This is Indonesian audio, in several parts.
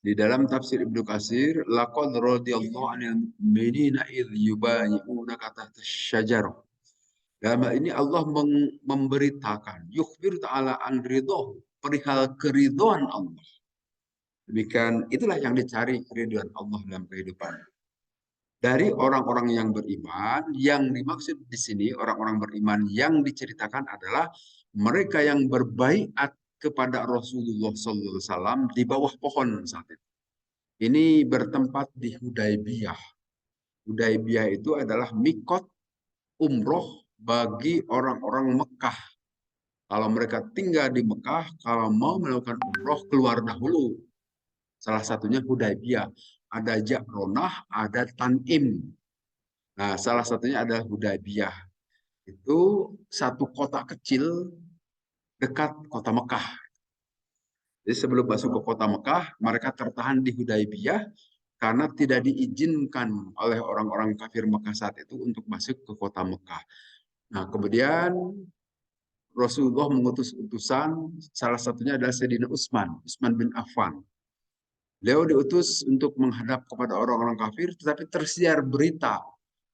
Di dalam tafsir Ibnu Katsir, laqad radhiyallahu 'anil mu'minina idh yubayyi'unaka tahta asy-syajarah. Dalam hal ini Allah memberitakan, yukhbir ta'ala an ridhahu, perihal keridhaan Allah. Demikian itulah yang dicari, keridhaan Allah dalam kehidupan. Dari orang-orang yang beriman, yang dimaksud di sini orang-orang beriman yang diceritakan adalah mereka yang berbaiat kepada Rasulullah SAW di bawah pohon saat itu. Ini bertempat di Hudaybiyah. Hudaybiyah itu adalah mikot umroh bagi orang-orang Mekah. Kalau mereka tinggal di Mekah, kalau mau melakukan umroh, keluar dahulu. Salah satunya Hudaybiyah. Ada Ja'ronah, ada Tan'im. Nah, salah satunya adalah Hudaybiyah. Itu satu kota kecil dekat kota Mekah. Jadi sebelum masuk ke kota Mekah, mereka tertahan di Hudaybiyah karena tidak diizinkan oleh orang-orang kafir Mekah saat itu untuk masuk ke kota Mekah. Nah, kemudian Rasulullah mengutus utusan, salah satunya adalah Sayyidina Utsman bin Affan. Beliau diutus untuk menghadap kepada orang-orang kafir, tetapi tersiar berita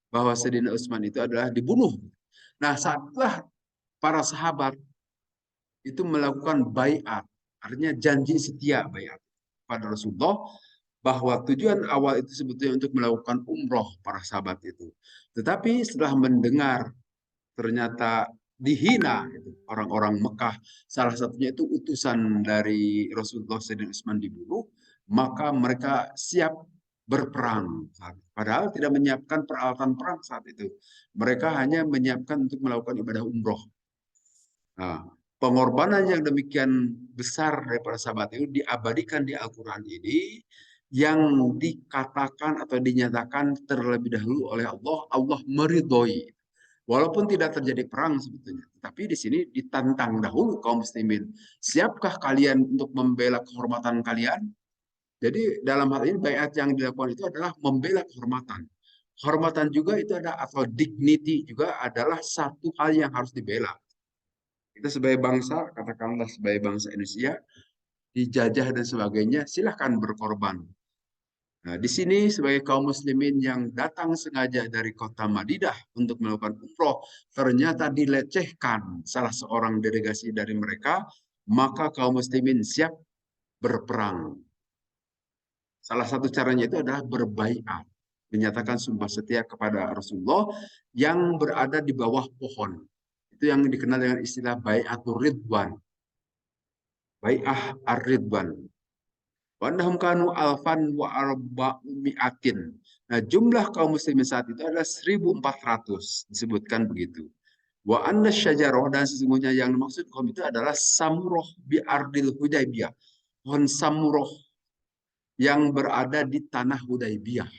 bahwa Sayyidina Utsman itu adalah dibunuh. Nah, saatlah para sahabat itu melakukan baiat, artinya janji setia baiat pada Rasulullah, bahwa tujuan awal itu sebetulnya untuk melakukan umroh para sahabat itu. Tetapi setelah mendengar ternyata dihina gitu, orang-orang Mekah, salah satunya itu utusan dari Rasulullah Sayyidina Utsman dibunuh, maka mereka siap berperang. Padahal tidak menyiapkan peralatan perang saat itu. Mereka hanya menyiapkan untuk melakukan ibadah umroh. Nah, pengorbanan yang demikian besar daripada sahabat itu diabadikan di Al-Quran ini, yang dikatakan atau dinyatakan terlebih dahulu oleh Allah, Allah meridhoi. Walaupun tidak terjadi perang sebetulnya, tapi di sini ditantang dahulu kaum muslimin. Siapkah kalian untuk membela kehormatan kalian? Jadi dalam hal ini bayat yang dilakukan itu adalah membela kehormatan. Kehormatan juga itu ada, atau dignity juga adalah satu hal yang harus dibela. Kita sebagai bangsa, katakanlah sebagai bangsa Indonesia, dijajah dan sebagainya, silahkan berkorban. Nah, di sini sebagai kaum muslimin yang datang sengaja dari kota Madinah untuk melakukan umroh, ternyata dilecehkan salah seorang delegasi dari mereka, maka kaum muslimin siap berperang. Salah satu caranya itu adalah berbaiat, menyatakan sumpah setia kepada Rasulullah yang berada di bawah pohon. Itu yang dikenal dengan istilah baiatur ridwan. Bai'ah ar-ridwan. Wa annahum kanu alfan wa arba'umi'atin. Nah, jumlah kaum muslimin saat itu adalah 1.400, disebutkan begitu. Wa anna syajarah, dan sesungguhnya yang dimaksud kaum itu adalah samuroh bi ardil Hudaybiyah. Pohon samuroh yang berada di tanah Hudaybiyah.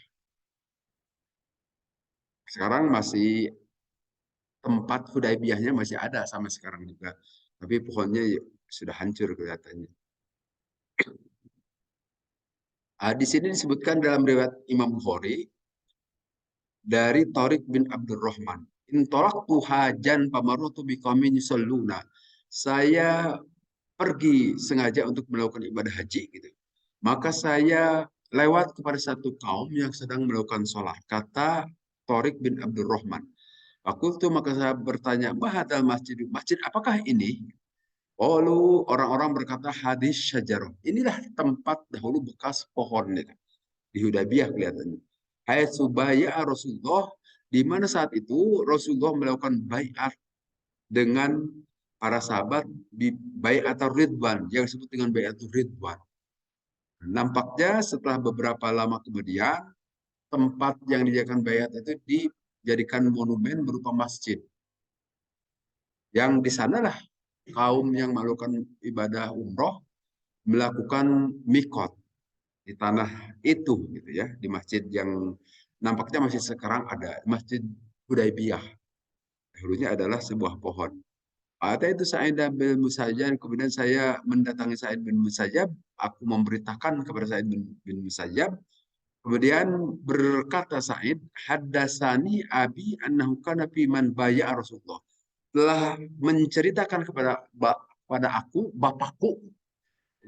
Sekarang masih tempat Hudaybiyahnya masih ada sampai sekarang juga. Tapi pohonnya sudah hancur kelihatannya. Di sini disebutkan dalam riwayat Imam Bukhari dari Tariq bin Abdurrahman. Intolak tuhajan pamarutu biqaumin yusalluna. Saya pergi sengaja untuk melakukan ibadah haji gitu. Maka saya lewat kepada satu kaum yang sedang melakukan sholat. Kata Tariq bin Abdurrahman. Aku tuh maka saya bertanya, Mahadal masjid, masjid apakah ini? Lalu orang-orang berkata hadis syajarah. Inilah tempat dahulu bekas pohon itu. Di Hudaybiyah kelihatannya. Hai subaya Rasulullah, di mana saat itu Rasulullah melakukan baiat dengan para sahabat di baiat Ridwan, yang disebut dengan baiat Ridwan. Nampaknya setelah beberapa lama kemudian, tempat yang dijadikan baiat itu dijadikan monumen berupa masjid. Yang di sanalah kaum yang melakukan ibadah umroh melakukan mikot di tanah itu gitu ya, di masjid yang nampaknya masih sekarang ada, Masjid Hudaybiyah. Dulunya adalah sebuah pohon. Ada itu Sa'id bin Musayyab, kemudian saya mendatangi Sa'id bin Musayyab, aku memberitakan kepada Sa'id bin Musayyab, kemudian berkata Sa'id, haddasani abi annahu kana fi man bay'a Rasulullah. Telah menceritakan kepada aku, bapakku.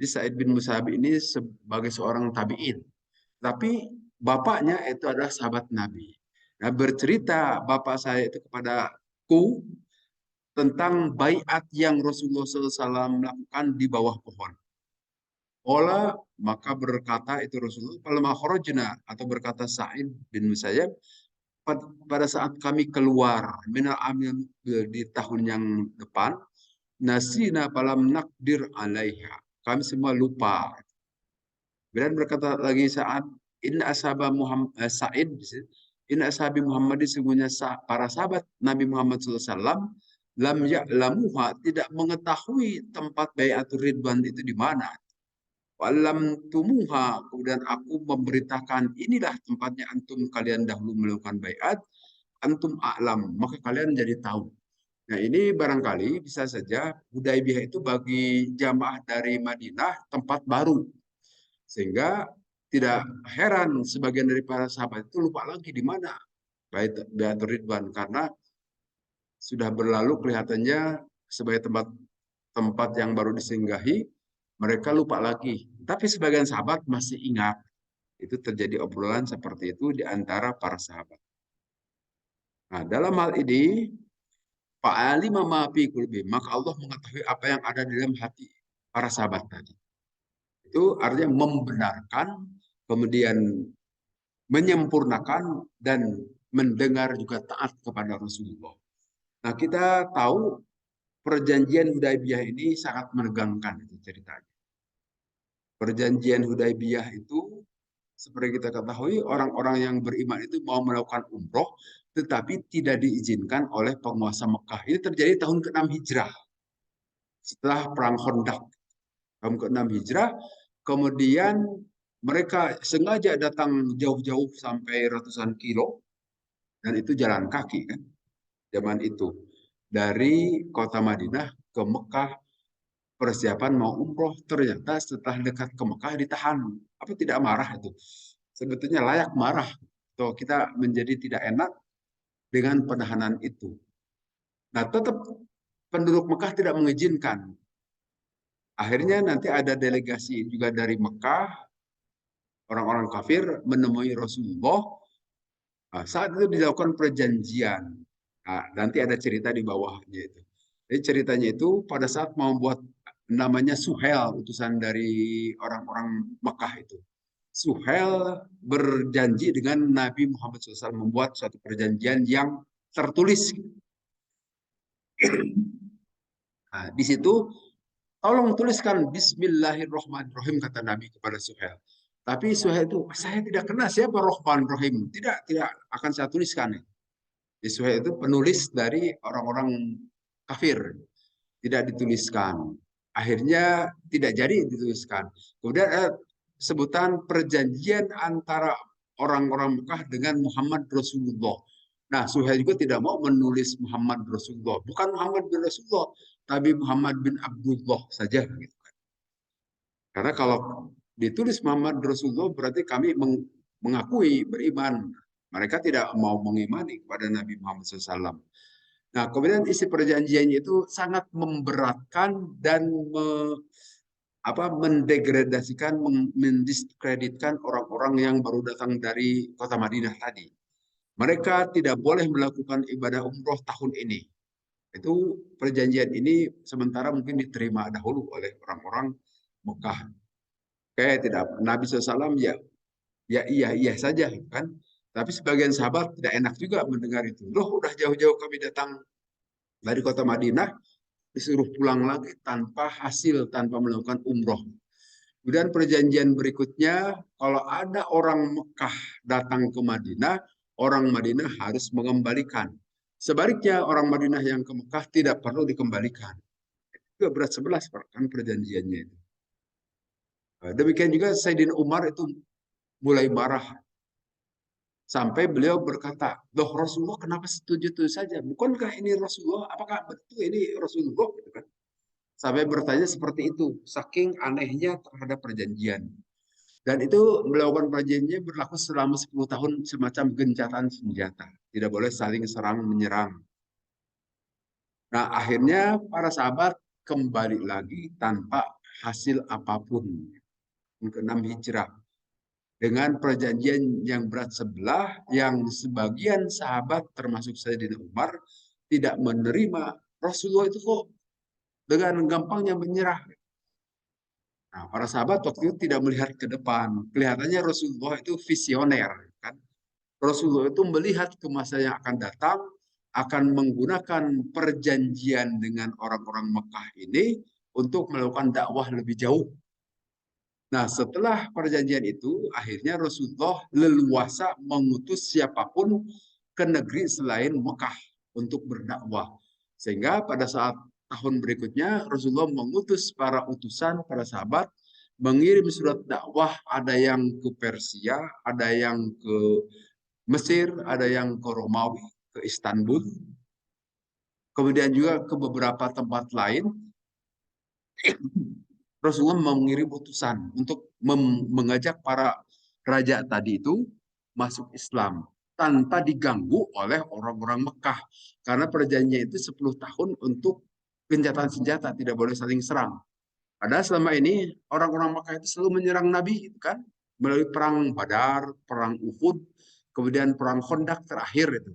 Jadi Sa'id bin Musayyab ini sebagai seorang tabi'in. Tapi bapaknya itu adalah sahabat Nabi. Nah, bercerita bapak saya itu kepadaku tentang baiat yang Rasulullah SAW melakukan di bawah pohon. Ola, maka berkata itu Rasulullah, "Falamma kharajna," atau berkata Sa'id bin Musayyab, pada saat kami keluar minal amin di tahun yang depan, nasina falam nakdir alaiha. Kami semua lupa. Kemudian berkata lagi saat in ashaba Muhammad Sa'id, in ashabi Muhammad, sesungguhnya para sahabat Nabi Muhammad SAW lam ya'lamuha, tidak mengetahui tempat baiatur ridwan itu di mana. Walam tumuha, kemudian aku memberitakan inilah tempatnya antum, kalian dahulu melakukan baiat, antum a'lam, maka kalian jadi tahu. Nah, ini barangkali bisa saja Hudaybiyah itu bagi jamaah dari Madinah tempat baru. Sehingga tidak heran sebagian dari para sahabat itu lupa lagi di mana Baiatur Ridwan, karena sudah berlalu kelihatannya sebagai tempat yang baru disinggahi, mereka lupa lagi. Tapi sebagian sahabat masih ingat. Itu terjadi obrolan seperti itu di antara para sahabat. Nah, dalam hal ini fa'alima ma fi qulubihim, maka Allah mengetahui apa yang ada di dalam hati para sahabat tadi. Itu artinya membenarkan, kemudian menyempurnakan, dan mendengar juga taat kepada Rasulullah. Nah, kita tahu perjanjian Hudaybiyah ini sangat menegangkan itu ceritanya. Perjanjian Hudaybiyah itu seperti kita ketahui, orang-orang yang beriman itu mau melakukan umroh tetapi tidak diizinkan oleh penguasa Mekah. Ini terjadi tahun ke-6 Hijrah. Setelah perang Khandaq tahun ke-6 Hijrah, kemudian mereka sengaja datang jauh-jauh sampai ratusan kilo, dan itu jalan kaki kan zaman itu, dari kota Madinah ke Mekah, persiapan mau umroh. Ternyata setelah dekat ke Mekah ditahan. Apa tidak marah itu? Sebetulnya layak marah. Tuh, kita menjadi tidak enak dengan penahanan itu. Nah, tetap penduduk Mekah tidak mengizinkan. Akhirnya nanti ada delegasi juga dari Mekah, orang-orang kafir menemui Rasulullah. Nah, saat itu dilakukan perjanjian. Nah, nanti ada cerita di bawahnya itu. Jadi ceritanya itu pada saat mau buat namanya Suhel, utusan dari orang-orang Mekah itu. Suhel berjanji dengan Nabi Muhammad SAW membuat suatu perjanjian yang tertulis. Nah, di situ tolong tuliskan Bismillahirrahmanirrahim, kata Nabi kepada Suhel. Tapi Suhel itu, saya tidak kenal siapa Rahman Rahim. Tidak akan saya tuliskan. Suhel itu penulis dari orang-orang kafir. Tidak dituliskan. Akhirnya tidak jadi dituliskan. Kemudian sebutan perjanjian antara orang-orang Mekah dengan Muhammad Rasulullah. Nah, Suhail juga tidak mau menulis Muhammad Rasulullah. Bukan Muhammad bin Rasulullah, tapi Muhammad bin Abdullah saja. Gitu. Karena kalau ditulis Muhammad Rasulullah berarti kami mengakui beriman. Mereka tidak mau mengimani kepada Nabi Muhammad SAW. Nah, kemudian isi perjanjiannya itu sangat memberatkan dan mendegradasikan, mendiskreditkan orang-orang yang baru datang dari kota Madinah tadi. Mereka tidak boleh melakukan ibadah umroh tahun ini. Itu perjanjian ini sementara mungkin diterima dahulu oleh orang-orang Mekah. Kayak tidak Nabi SAW iya saja kan. Tapi sebagian sahabat tidak enak juga mendengar itu. Loh, udah jauh-jauh kami datang dari kota Madinah, disuruh pulang lagi tanpa hasil, tanpa melakukan umroh. Kemudian perjanjian berikutnya, kalau ada orang Mekah datang ke Madinah, orang Madinah harus mengembalikan. Sebaliknya, orang Madinah yang ke Mekah tidak perlu dikembalikan. Itu berat 11 kan perjanjiannya itu. Demikian juga Sayyidina Umar itu mulai marah. Sampai beliau berkata, loh Rasulullah kenapa setuju itu saja? Bukankah ini Rasulullah? Apakah betul ini Rasulullah? Gitu kan. Sampai bertanya seperti itu, saking anehnya terhadap perjanjian. Dan itu melakukan perjanjiannya berlaku selama 10 tahun, semacam gencatan senjata. Tidak boleh saling serang menyerang. Nah, akhirnya para sahabat kembali lagi tanpa hasil apapun. Yang keenam hijrah. Dengan perjanjian yang berat sebelah, yang sebagian sahabat termasuk Sayyidina Umar tidak menerima Rasulullah itu kok dengan gampangnya menyerah. Nah, para sahabat waktu itu tidak melihat ke depan. Kelihatannya Rasulullah itu visioner, kan? Rasulullah itu melihat ke masa yang akan datang, akan menggunakan perjanjian dengan orang-orang Mekah ini untuk melakukan dakwah lebih jauh. Nah, setelah perjanjian itu, akhirnya Rasulullah leluasa mengutus siapapun ke negeri selain Mekah untuk berdakwah. Sehingga pada saat tahun berikutnya, Rasulullah mengutus para utusan, para sahabat, mengirim surat dakwah, ada yang ke Persia, ada yang ke Mesir, ada yang ke Romawi, ke Istanbul, kemudian juga ke beberapa tempat lain. Rasulullah mengirim utusan untuk mengajak para raja tadi itu masuk Islam tanpa diganggu oleh orang-orang Mekah. Karena perjanjian itu 10 tahun untuk gencatan senjata, tidak boleh saling serang. Padahal selama ini orang-orang Mekah itu selalu menyerang Nabi, kan? Melalui perang Badar, perang Uhud, kemudian perang Khandaq terakhir itu.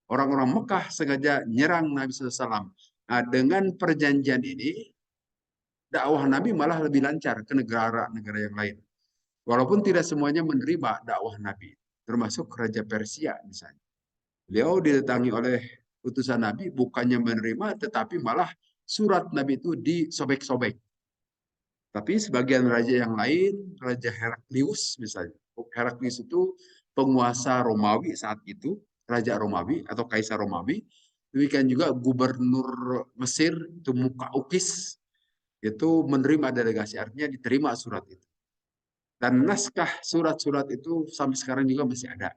Orang-orang Mekah sengaja nyerang Nabi SAW. Nah, dengan perjanjian ini, dakwah Nabi malah lebih lancar ke negara-negara yang lain. Walaupun tidak semuanya menerima dakwah Nabi, termasuk Raja Persia misalnya. Beliau didatangi oleh utusan Nabi bukannya menerima, tetapi malah surat Nabi itu disobek-sobek. Tapi sebagian raja yang lain, Raja Heraklius misalnya. Heraklius itu penguasa Romawi saat itu, Raja Romawi atau Kaisar Romawi. Demikian juga Gubernur Mesir, itu Mukaukis, itu menerima delegasi, artinya diterima surat itu. Dan naskah surat-surat itu sampai sekarang juga masih ada.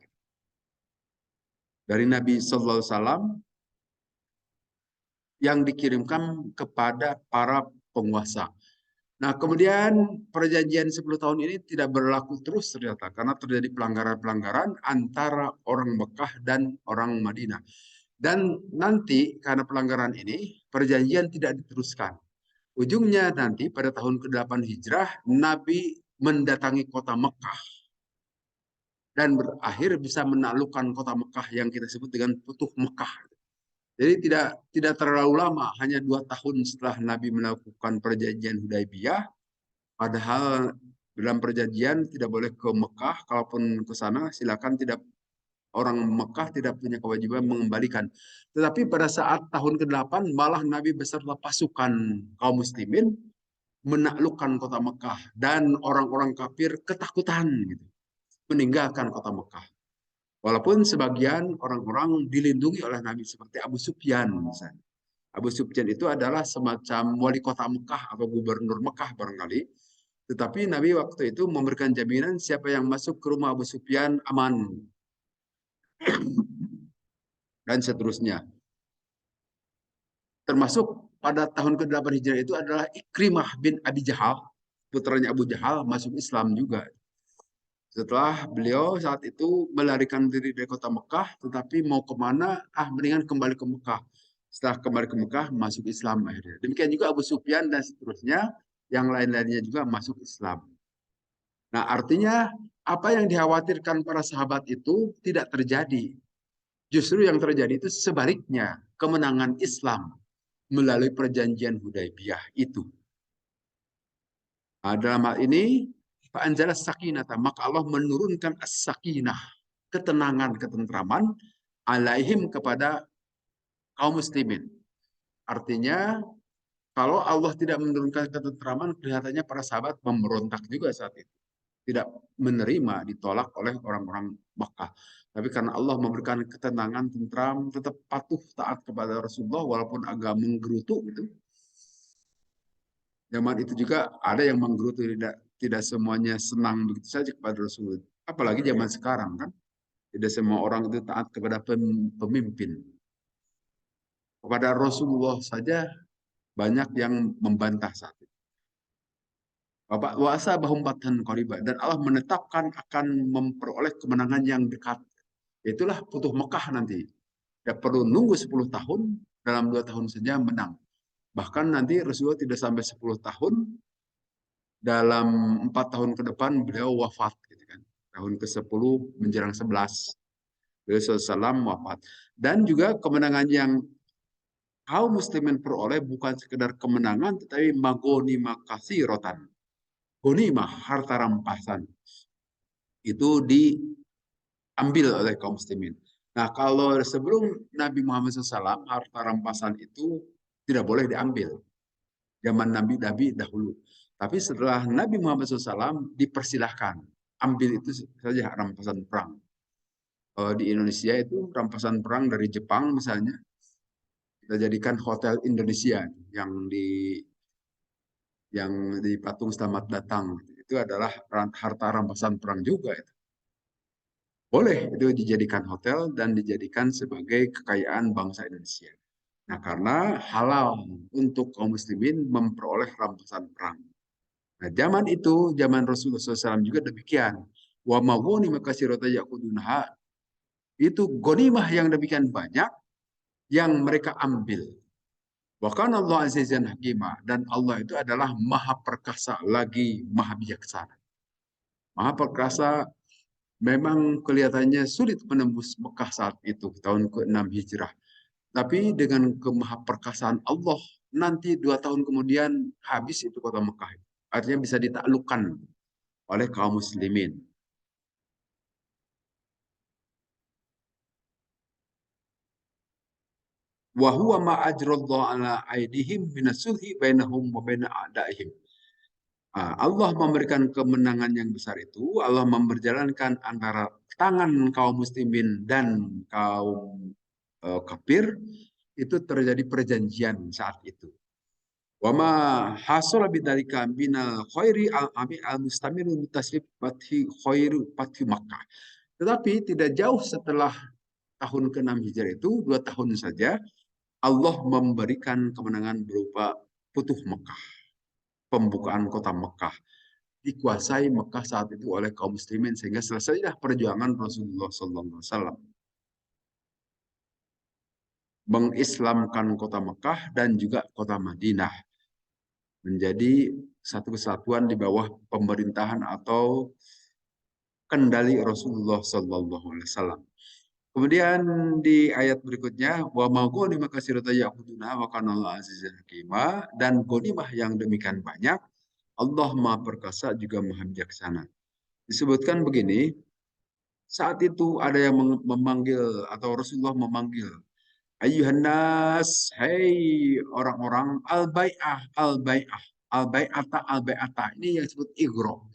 Dari Nabi Sallallahu Alaihi Wasallam yang dikirimkan kepada para penguasa. Nah, kemudian perjanjian 10 tahun ini tidak berlaku terus ternyata karena terjadi pelanggaran-pelanggaran antara orang Mekah dan orang Madinah. Dan nanti karena pelanggaran ini perjanjian tidak diteruskan. Ujungnya nanti pada tahun ke-8 Hijrah Nabi mendatangi kota Mekah dan berakhir bisa menaklukkan kota Mekah yang kita sebut dengan Futuh Mekah. Jadi tidak terlalu lama, hanya 2 tahun setelah Nabi melakukan perjanjian Hudaybiyah. Padahal dalam perjanjian tidak boleh ke Mekah, kalaupun ke sana silakan, tidak, orang Mekah tidak punya kewajiban mengembalikan. Tetapi pada saat tahun ke-8 malah Nabi beserta pasukan kaum muslimin menaklukkan kota Mekah dan orang-orang kafir ketakutan gitu, meninggalkan kota Mekah. Walaupun sebagian orang-orang dilindungi oleh Nabi seperti Abu Sufyan misalnya. Abu Sufyan itu adalah semacam wali kota Mekah atau gubernur Mekah barangkali. Tetapi Nabi waktu itu memberikan jaminan siapa yang masuk ke rumah Abu Sufyan aman. Dan seterusnya. Termasuk pada tahun ke-8 Hijrah itu adalah Ikrimah bin Abi Jahal, putranya Abu Jahal, masuk Islam juga. Setelah beliau saat itu melarikan diri dari kota Mekah, tetapi mau kemana? Mendingan kembali ke Mekah. Setelah kembali ke Mekah, masuk Islam akhirnya. Demikian juga Abu Sufyan dan seterusnya, yang lain-lainnya juga masuk Islam. Nah, artinya apa yang dikhawatirkan para sahabat itu tidak terjadi. Justru yang terjadi itu sebaliknya, kemenangan Islam melalui perjanjian Hudaybiyah itu. Nah, dalam hal ini, fa'anzala sakinata, maka Allah menurunkan as-sakinah, ketenangan, ketentraman, alaihim kepada kaum muslimin. Artinya, kalau Allah tidak menurunkan ketentraman, kelihatannya para sahabat memberontak juga saat itu. Tidak menerima, ditolak oleh orang-orang Makkah. Tapi karena Allah memberikan ketenangan, tentram, tetap patuh, taat kepada Rasulullah, walaupun agak menggerutu gitu. Zaman itu juga ada yang menggerutu, tidak semuanya senang begitu saja kepada Rasul. Apalagi zaman sekarang kan, tidak semua orang itu taat kepada pemimpin. Kepada Rasulullah saja banyak yang membantah saat itu. Bapak wasa bahumbatan qariba, dan Allah menetapkan akan memperoleh kemenangan yang dekat. Itulah Futuh Mekah nanti. Tidak perlu nunggu 10 tahun, dalam 2 tahun saja menang. Bahkan nanti Rasulullah tidak sampai 10 tahun dalam 4 tahun ke depan beliau wafat, gitu kan. Tahun ke-10 menjelang 11, beliau SAW wafat. Dan juga kemenangan yang kaum muslimin peroleh bukan sekedar kemenangan, tetapi magonimah rotan. Gonimah, harta rampasan. Itu diambil oleh kaum muslimin. Nah, kalau sebelum Nabi Muhammad SAW, harta rampasan itu tidak boleh diambil. Zaman Nabi dahulu. Tapi setelah Nabi Muhammad SAW dipersilahkan. Ambil itu saja rampasan perang. Di Indonesia itu rampasan perang dari Jepang misalnya, kita jadikan Hotel Indonesia yang di patung Selamat Datang. Itu adalah harta rampasan perang juga. Boleh itu dijadikan hotel dan dijadikan sebagai kekayaan bangsa Indonesia. Nah, karena halal untuk kaum muslimin memperoleh rampasan perang. Nah, zaman itu, zaman Rasulullah SAW juga demikian. Wa mawuni makasirata yakudunha. Itu gonimah yang demikian banyak yang mereka ambil. Wa kana Allah azizan hakimah. Dan Allah itu adalah maha perkasa lagi maha bijaksana. Maha perkasa memang kelihatannya sulit menembus Mekah saat itu, tahun ke-6 Hijrah. Tapi dengan kemahaperkasaan Allah, nanti 2 tahun kemudian habis itu kota Mekah. Artinya bisa ditaklukkan oleh kaum muslimin. Wa huwa ma ajrallahu ala aidihim minasulhi bainahum wa baina a'daihim. Allah memberikan kemenangan yang besar itu, Allah memperjalankan antara tangan kaum muslimin dan kaum kafir, itu terjadi perjanjian saat itu. Wa ma hasala bidzalika minal khairi al-ami al-mustamir tasrif fathi khairu fathi Makkah. Tetapi tidak jauh setelah tahun ke-6 Hijrah itu, 2 tahun saja, Allah memberikan kemenangan berupa Futuh Mekah, pembukaan kota Mekah. Dikuasai Mekah saat itu oleh kaum muslimin sehingga selesailah perjuangan Rasulullah SAW mengislamkan kota Mekah dan juga kota Madinah menjadi satu kesatuan di bawah pemerintahan atau kendali Rasulullah SAW. Kemudian di ayat berikutnya, wa ma ghanima katsiratan ya'khuduna wa kana Allahu azizan hakima, dan ghanimah yang demikian banyak, Allah Maha Perkasa juga Maha Bijaksana. Disebutkan begini, saat itu ada yang memanggil atau Rasulullah memanggil, Ayyuhan nas, hai orang-orang, al-bai'ah, al-bai'ah, al-bai'ata, al-bai'ata. Ini yang disebut igro.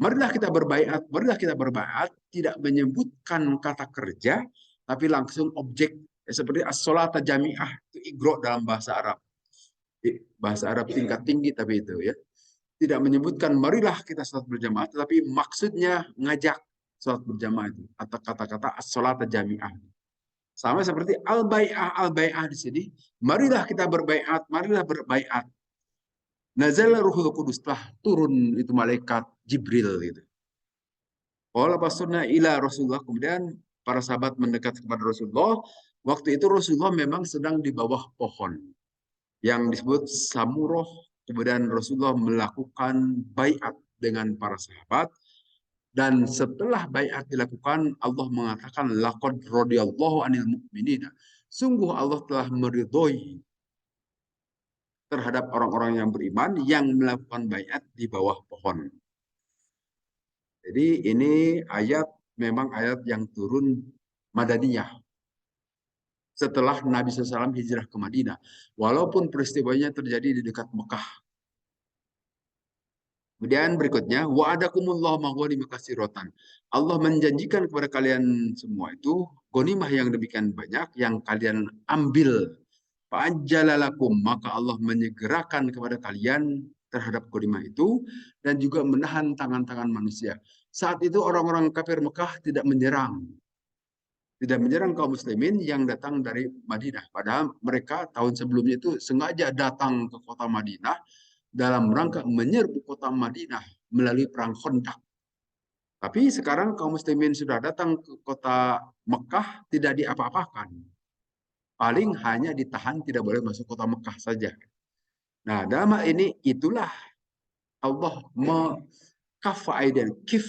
Marilah kita berbaiat, marilah kita berbaiat, tidak menyebutkan kata kerja, tapi langsung objek. Seperti as-sholata jami'ah, itu igro dalam bahasa Arab. Bahasa Arab tingkat tinggi tapi itu ya. Tidak menyebutkan marilah kita sholat berjamaah, tetapi maksudnya ngajak sholat berjamaah itu. Atau kata-kata as-sholata jami'ah. Sama seperti al-bai'ah, al-bai'ah di sini. Marilah kita berbaiat, marilah berbaiat. Nazala Ruhul Kudus, telah turun itu malaikat Jibril gitu. Qala basurna ila Rasulullah, kemudian para sahabat mendekat kepada Rasulullah. Waktu itu Rasulullah memang sedang di bawah pohon yang disebut Samuroh. Kemudian Rasulullah melakukan baiat dengan para sahabat. Dan setelah baiat dilakukan, Allah mengatakan laqad radhiyallahu anil mu'minina. Sungguh Allah telah meridhoi terhadap orang-orang yang beriman yang melakukan baiat di bawah pohon. Jadi ini ayat memang ayat yang turun Madaniyah setelah Nabi SAW hijrah ke Madinah. Walaupun peristiwanya terjadi di dekat Mekah. Kemudian berikutnya, wa'adakumullahu maghani makasirotan. Allah menjanjikan kepada kalian semua itu ghanimah yang demikian banyak yang kalian ambil. Fa'ajjalalakum, maka Allah menyegerakan kepada kalian terhadap ghanimah itu dan juga menahan tangan-tangan manusia. Saat itu orang-orang kafir Mekah tidak menyerang kaum muslimin yang datang dari Madinah. Padahal mereka tahun sebelumnya itu sengaja datang ke kota Madinah dalam rangka menyerbu kota Madinah melalui perang Khandaq. Tapi sekarang kaum muslimin sudah datang ke kota Mekah tidak diapa-apakan. Paling hanya ditahan tidak boleh masuk kota Mekah saja. Nah, dalam hal ini itulah Allah kafa aidan kif,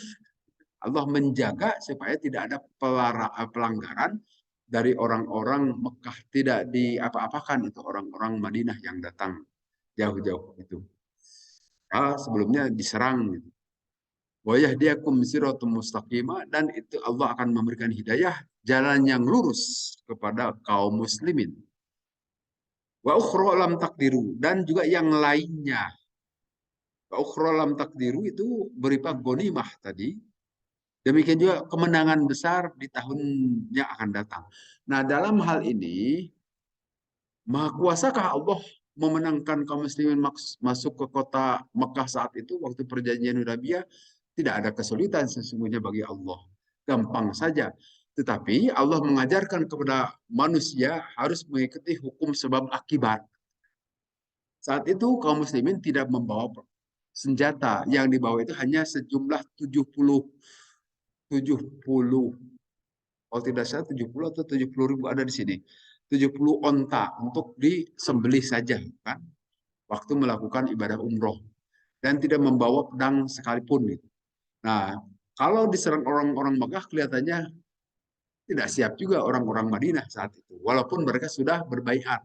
Allah menjaga supaya tidak ada pelanggaran dari orang-orang Mekah, tidak diapa-apakan itu orang-orang Madinah yang datang jauh-jauh itu. Sebelumnya diserang gitu. Wa yahdiyakum siratal mustaqimah, dan itu Allah akan memberikan hidayah jalan yang lurus kepada kaum muslimin. Wa ukhra lam takdiru, dan juga yang lainnya. Wa ukhra lam takdiru itu berupa ghanimah tadi. Demikian juga kemenangan besar di tahun yang akan datang. Nah, dalam hal ini, Maha Kuasakah Allah memenangkan kaum muslimin masuk ke kota Mekah saat itu, waktu perjanjian Hudaybiyah? Tidak ada kesulitan sesungguhnya bagi Allah. Gampang saja. Tetapi Allah mengajarkan kepada manusia harus mengikuti hukum sebab akibat. Saat itu kaum muslimin tidak membawa senjata. Yang dibawa itu hanya sejumlah 70 kalau tidak salah 70 atau 70 ribu ada di sini. 70 onta untuk disembelih saja kan, waktu melakukan ibadah umroh, dan tidak membawa pedang sekalipun gitu. Nah, kalau diserang orang-orang Mekah kelihatannya tidak siap juga orang-orang Madinah saat itu, walaupun mereka sudah berbaiat.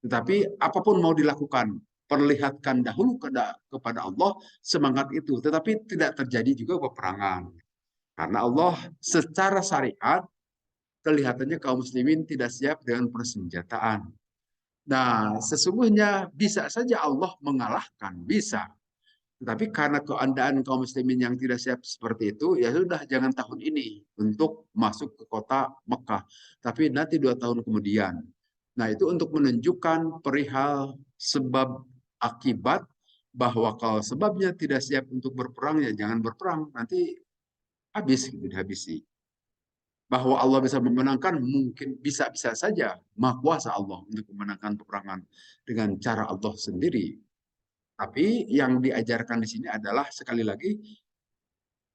Tetapi apapun mau dilakukan, perlihatkan dahulu kepada Allah semangat itu. Tetapi tidak terjadi juga peperangan. Karena Allah secara syariat kelihatannya kaum muslimin tidak siap dengan persenjataan. Nah, sesungguhnya bisa saja Allah mengalahkan, bisa. Tetapi karena keadaan kaum muslimin yang tidak siap seperti itu, ya sudah jangan tahun ini untuk masuk ke kota Mekah. Tapi nanti 2 tahun kemudian. Nah, itu untuk menunjukkan perihal sebab akibat, bahwa kalau sebabnya tidak siap untuk berperang, ya jangan berperang. Nanti habis, gitu, dihabisi. Bahwa Allah bisa memenangkan, mungkin bisa-bisa saja. Maha kuasa Allah untuk memenangkan peperangan dengan cara Allah sendiri. Tapi yang diajarkan di sini adalah sekali lagi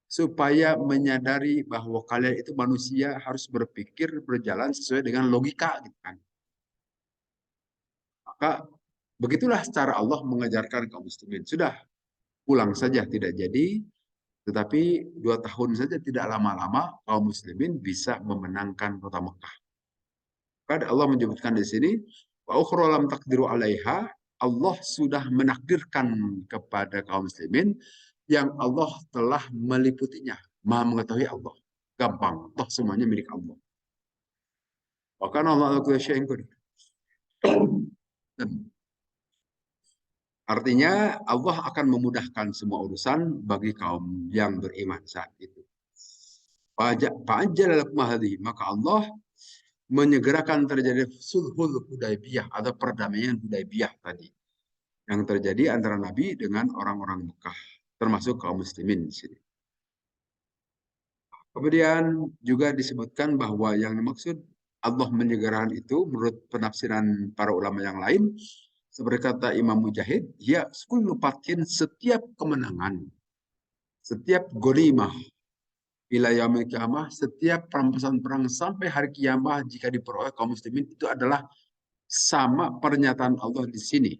supaya menyadari bahwa kalian itu manusia harus berpikir berjalan sesuai dengan logika gitu kan. Maka begitulah cara Allah mengajarkan kaum muslimin. Sudah pulang saja tidak jadi, tetapi 2 tahun saja tidak lama-lama kaum muslimin bisa memenangkan kota Mekah. Maka Allah menyebutkan di sini wa ukhra lam taqdiru 'alaiha, Allah sudah menakdirkan kepada kaum muslimin yang Allah telah meliputinya. Maha mengetahui Allah. Gampang. Toh semuanya milik Allah. Maka Allah ala kulli syai'in qadir. Artinya Allah akan memudahkan semua urusan bagi kaum yang beriman saat itu. Fa'ajjala lakum hadhihi, maka Allah menyegerakan terjadi sulhul Hudaybiyah atau perdamaian Hudaybiyah tadi yang terjadi antara Nabi dengan orang-orang Mekah, termasuk kaum muslimin di sini. Kemudian juga disebutkan bahwa yang dimaksud Allah menyegerakan itu menurut penafsiran para ulama yang lain, seperti kata Imam Mujahid, ya kullu fatin, setiap kemenangan, setiap ghanimah ila yaumil kiamah, setiap perampasan perang sampai hari kiamah jika diperoleh kaum muslimin, itu adalah sama pernyataan Allah di sini,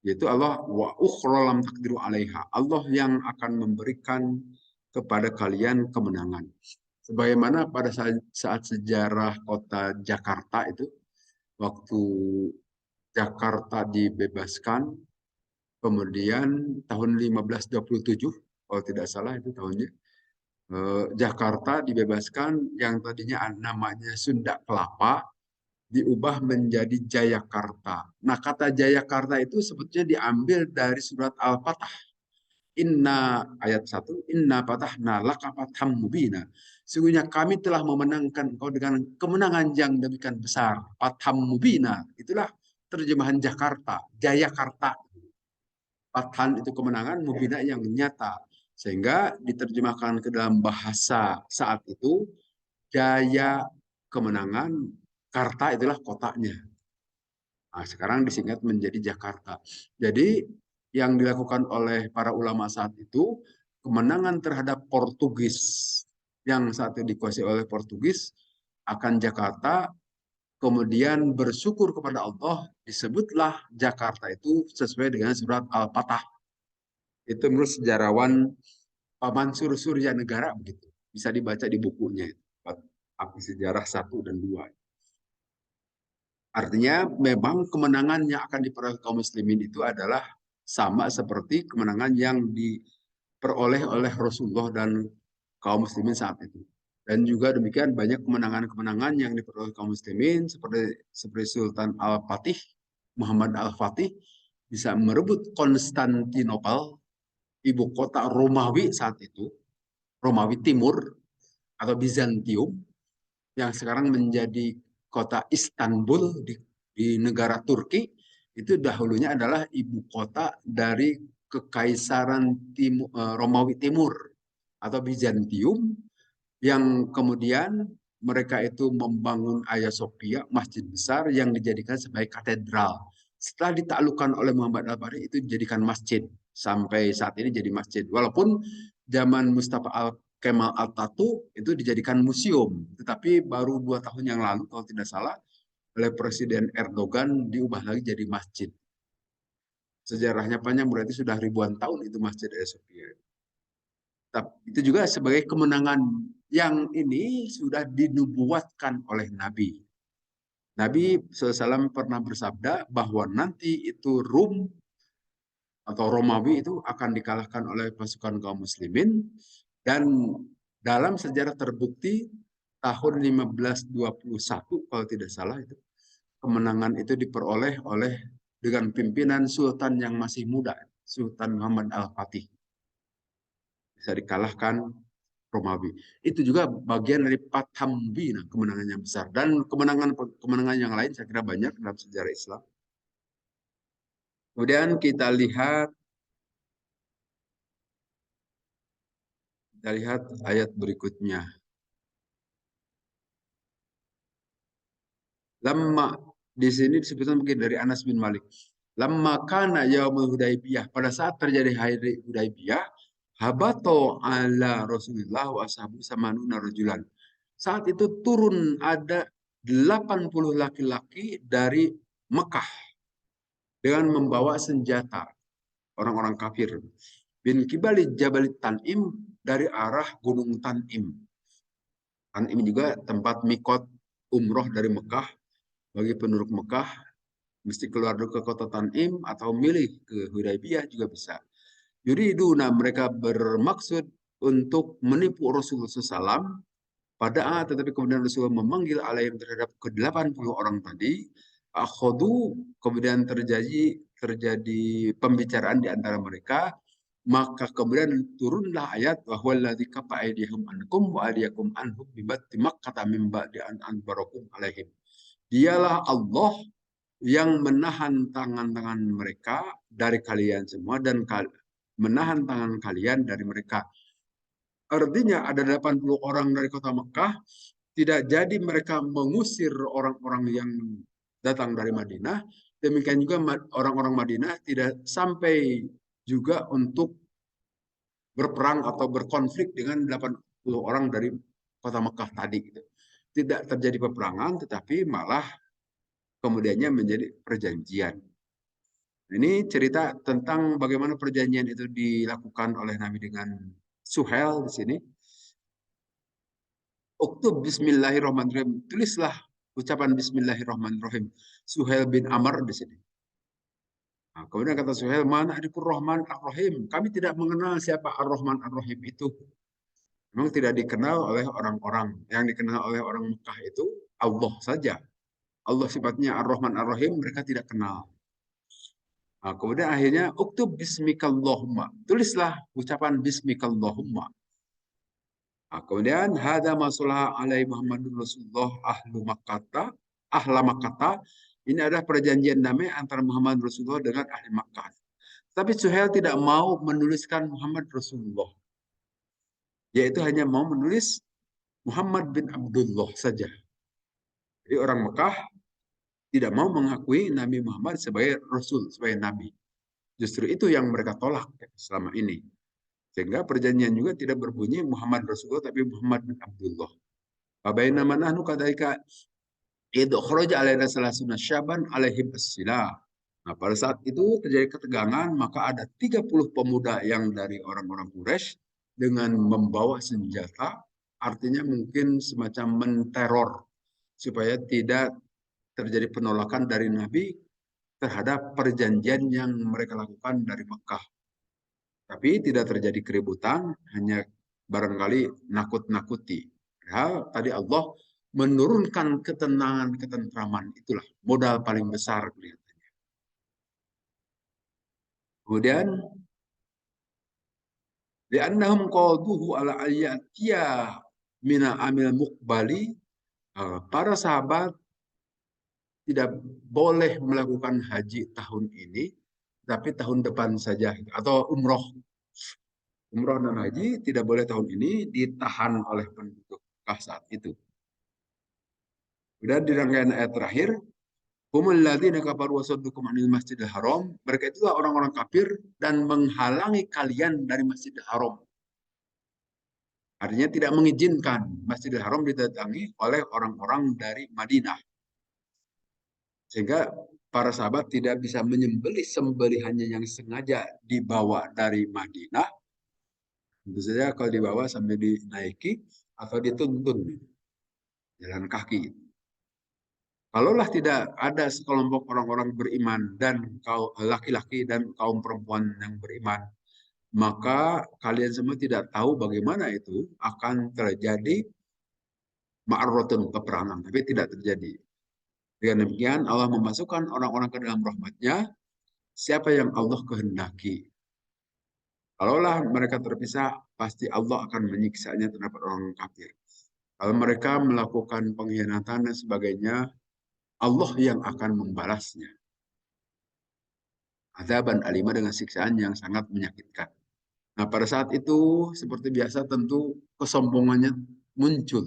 yaitu Allah wa ukhra lam taqdiru 'alaiha, Allah yang akan memberikan kepada kalian kemenangan. Sebagaimana pada saat sejarah kota Jakarta itu, waktu Jakarta dibebaskan, kemudian tahun 1527, kalau tidak salah itu tahunnya, Jakarta dibebaskan, yang tadinya namanya Sunda Kelapa, diubah menjadi Jayakarta. Nah, kata Jayakarta itu sebetulnya diambil dari surat Al-Fatah. Inna ayat 1, Inna patahna laka fatham mubina. Sungguhnya kami telah memenangkan engkau dengan kemenangan yang demikian besar. Fatham mubina. Itulah terjemahan Jakarta, Jayakarta. Fathan itu kemenangan, mubina yang nyata. Sehingga diterjemahkan ke dalam bahasa saat itu, Jaya kemenangan, Karta itulah kotanya. Nah, sekarang disingkat menjadi Jakarta. Jadi yang dilakukan oleh para ulama saat itu, kemenangan terhadap Portugis yang saat itu dikuasai oleh Portugis akan Jakarta, kemudian bersyukur kepada Allah, disebutlah Jakarta itu sesuai dengan surat Al-Fatah. Itu menurut sejarawan Pak Mansur Suryanegara begitu. Bisa dibaca di bukunya itu. Api Sejarah 1 dan 2. Artinya memang kemenangan yang akan diperoleh kaum muslimin itu adalah sama seperti kemenangan yang diperoleh oleh Rasulullah dan kaum muslimin saat itu. Dan juga demikian banyak kemenangan-kemenangan yang diperoleh kaum muslimin seperti Sultan Al-Fatih, Muhammad Al-Fatih bisa merebut Konstantinopel, ibu kota Romawi saat itu, Romawi Timur atau Bizantium, yang sekarang menjadi kota Istanbul di negara Turki. Itu dahulunya adalah ibu kota dari Kekaisaran Romawi Timur atau Bizantium, yang kemudian mereka itu membangun Hagia Sophia, masjid besar yang dijadikan sebagai katedral. Setelah ditaklukkan oleh Muhammad Al-Fatih, itu dijadikan masjid. Sampai saat ini jadi masjid. Walaupun zaman Mustafa Kemal Atatürk itu dijadikan museum. Tetapi baru 2 tahun yang lalu, kalau tidak salah, oleh Presiden Erdogan diubah lagi jadi masjid. Sejarahnya panjang, berarti sudah ribuan tahun itu Masjid Hagia Sophia. Itu juga sebagai kemenangan yang ini sudah dinubuatkan oleh Nabi. Nabi SAW pernah bersabda bahwa nanti itu Rum atau Romawi itu akan dikalahkan oleh pasukan kaum muslimin, dan dalam sejarah terbukti tahun 1521 kalau tidak salah itu kemenangan itu diperoleh oleh dengan pimpinan sultan yang masih muda, Sultan Muhammad Al-Fatih. Bisa dikalahkan Romawi. Itu juga bagian dari Patambi, nah, kemenangan yang besar. Dan kemenangan yang lain saya kira banyak dalam sejarah Islam. Kemudian kita lihat ayat berikutnya. Lama di sini disebutkan mungkin dari Anas bin Malik. Lama kana yaumul Hudaybiyah, pada saat terjadi hari Hudaybiyah, habato ala Rasulullah wa ashabu samanuna rajulan. Saat itu turun ada 80 laki-laki dari Mekah dengan membawa senjata, orang-orang kafir. Bin kibali Jabal Tanim, dari arah Gunung Tanim. Tanim juga tempat mikot umroh dari Mekah. Bagi penduduk Mekah, mesti keluar dulu ke kota Tanim atau milih ke Hudaybiyah juga bisa. Yuriduna, mereka bermaksud untuk menipu Rasulullah SAW. Tetapi kemudian Rasulullah memanggil alaihim terhadap ke-80 orang tadi. Akhodu, kemudian terjadi pembicaraan di antara mereka. Maka kemudian turunlah ayat bahwa ladzi kafa aydihum ankum wa adiyakum anhum bibatti makkata min ba'di an anbarakum alaihim. Dialah Allah yang menahan tangan-tangan mereka dari kalian semua dan menahan tangan kalian dari mereka. Artinya ada 80 orang dari kota Mekah, tidak jadi mereka mengusir orang-orang yang datang dari Madinah. Demikian juga orang-orang Madinah tidak sampai juga untuk berperang atau berkonflik dengan 80 orang dari kota Mekah tadi. Tidak terjadi peperangan, tetapi malah kemudiannya menjadi perjanjian. Ini cerita tentang bagaimana perjanjian itu dilakukan oleh Nabi dengan Suhail di sini. Uktub Bismillahirrahmanirrahim. Tulislah ucapan Bismillahirrahmanirrahim. Suhail bin Amr di sini. Nah, kemudian kata Suhail, mana adipur Rahman Ar-Rahim. Kami tidak mengenal siapa Ar-Rahman Ar-Rahim itu. Memang tidak dikenal oleh orang-orang. Yang dikenal oleh orang Mekah itu Allah saja. Allah sifatnya Ar-Rahman Ar-Rahim, mereka tidak kenal. Nah, kemudian akhirnya uktub bismikallahumma. Tulislah ucapan bismikallahumma. Nah, kemudian hada masalah alaihi Muhammadun Rasulullah ahla Makkah. Ini adalah perjanjian damai antara Muhammad Rasulullah dengan ahli Makkah. Tapi Suhail tidak mau menuliskan Muhammad Rasulullah. Yaitu hanya mau menulis Muhammad bin Abdullah saja. Jadi orang Mekah tidak mau mengakui Nabi Muhammad sebagai Rasul, sebagai Nabi. Justru itu yang mereka tolak selama ini. Sehingga perjanjian juga tidak berbunyi Muhammad Rasulullah, tapi Muhammad bin Abdullah. Fabainama nahnu kadzalika idh kharaja alaina salasuna syaban alaihim as-silah. Nah, pada saat itu terjadi ketegangan, maka ada 30 pemuda yang dari orang-orang Quraisy dengan membawa senjata, artinya mungkin semacam menteror supaya tidak terjadi penolakan dari Nabi terhadap perjanjian yang mereka lakukan dari Mekah. Tapi tidak terjadi keributan, hanya barangkali nakut-nakuti. Padahal tadi Allah menurunkan ketenangan, ketentraman. Itulah modal paling besar kelihatannya. Kemudian, li'annahum qaduhu ala ayyatiya mina amil mukbali, para sahabat tidak boleh melakukan haji tahun ini, tapi tahun depan saja. Atau umroh. Umroh dan haji tidak boleh tahun ini, ditahan oleh penduduk Mekah saat itu. Dan di rangkaian ayat terakhir, humul ladzina kafaru wasaddukum anil masjidil haram. Mereka itulah orang-orang kafir dan menghalangi kalian dari Masjidil Haram. Artinya tidak mengizinkan Masjidil Haram didatangi oleh orang-orang dari Madinah. Sehingga para sahabat tidak bisa menyembelih sembelihannya yang sengaja dibawa dari Madinah. Tentu saja kalau dibawa sambil dinaiki atau dituntun jalan kaki. Kalaulah tidak ada sekelompok orang-orang beriman dan kaum laki-laki dan kaum perempuan yang beriman, maka kalian semua tidak tahu bagaimana itu akan terjadi ma'arratun, peperangan, tapi tidak terjadi. Dengan demikian Allah memasukkan orang-orang ke dalam rahmatnya siapa yang Allah kehendaki. Kalaulah mereka terpisah, pasti Allah akan menyiksanya terhadap orang kafir. Kalau mereka melakukan pengkhianatan dan sebagainya, Allah yang akan membalasnya. Azaban alimah, dengan siksaan yang sangat menyakitkan. Nah, pada saat itu, seperti biasa tentu kesombongannya muncul.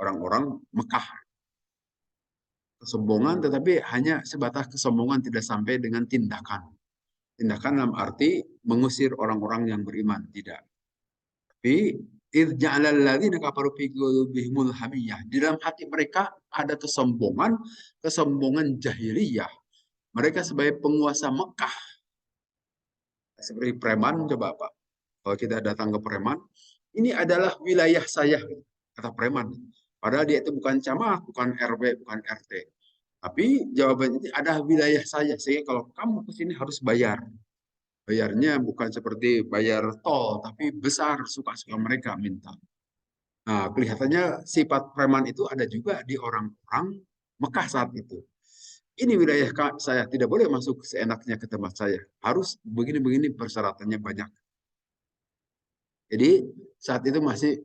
Orang-orang Mekah. Kesombongan, tetapi hanya sebatas kesombongan, tidak sampai dengan tindakan. Tindakan dalam arti mengusir orang-orang yang beriman, tidak. Tapi di dalam hati mereka ada kesombongan, kesombongan jahiliyah. Mereka sebagai penguasa Mekah, seperti preman, coba Pak. Kalau kita datang ke preman, ini adalah wilayah saya, kata preman. Padahal dia itu bukan camat, bukan RW, bukan RT. Tapi jawabannya ini ada wilayah saya. Sehingga kalau kamu ke sini harus bayar. Bayarnya bukan seperti bayar tol, tapi besar, suka-suka mereka minta. Nah, kelihatannya sifat preman itu ada juga di orang-orang Mekah saat itu. Ini wilayah saya, tidak boleh masuk seenaknya ke tempat saya. Harus begini-begini, persyaratannya banyak. Jadi saat itu masih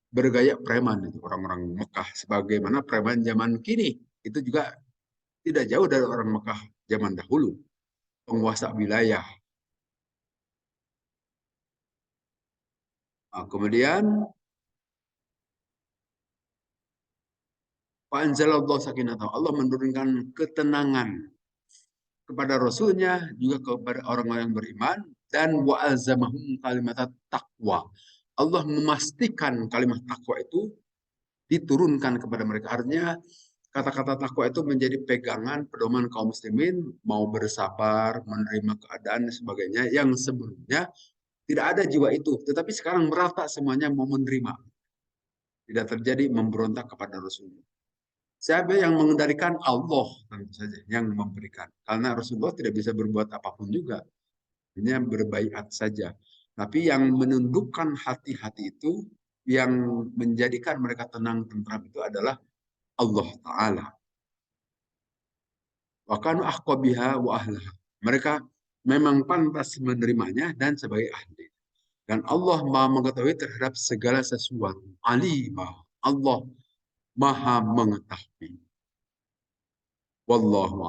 bergaya preman itu orang-orang Mekah. Sebagaimana preman zaman kini. Itu juga tidak jauh dari orang Mekah zaman dahulu. Penguasa wilayah. Nah, kemudian Allah menurunkan ketenangan kepada Rasulnya, juga kepada orang-orang yang beriman, dan wa'alzamahum kalimat taqwa. Allah memastikan kalimat takwa itu diturunkan kepada mereka. Artinya kata-kata takwa itu menjadi pegangan pedoman kaum muslimin, mau bersabar, menerima keadaan dan sebagainya, yang sebelumnya tidak ada jiwa itu. Tetapi sekarang merata semuanya mau menerima. Tidak terjadi memberontak kepada Rasulullah. Siapa yang mengendalikan? Allah tentu saja yang memberikan. Karena Rasulullah tidak bisa berbuat apapun juga. Hanya berbaiat saja. Tapi yang menundukkan hati-hati itu, yang menjadikan mereka tenang tentram itu adalah Allah Ta'ala. Wa kanu ahqabiha wa ahlaha. Mereka memang pantas menerimanya dan sebagai ahli. Dan Allah Maha mengetahui terhadap segala sesuatu. Alimah. Allah Maha mengetahui. Wallahu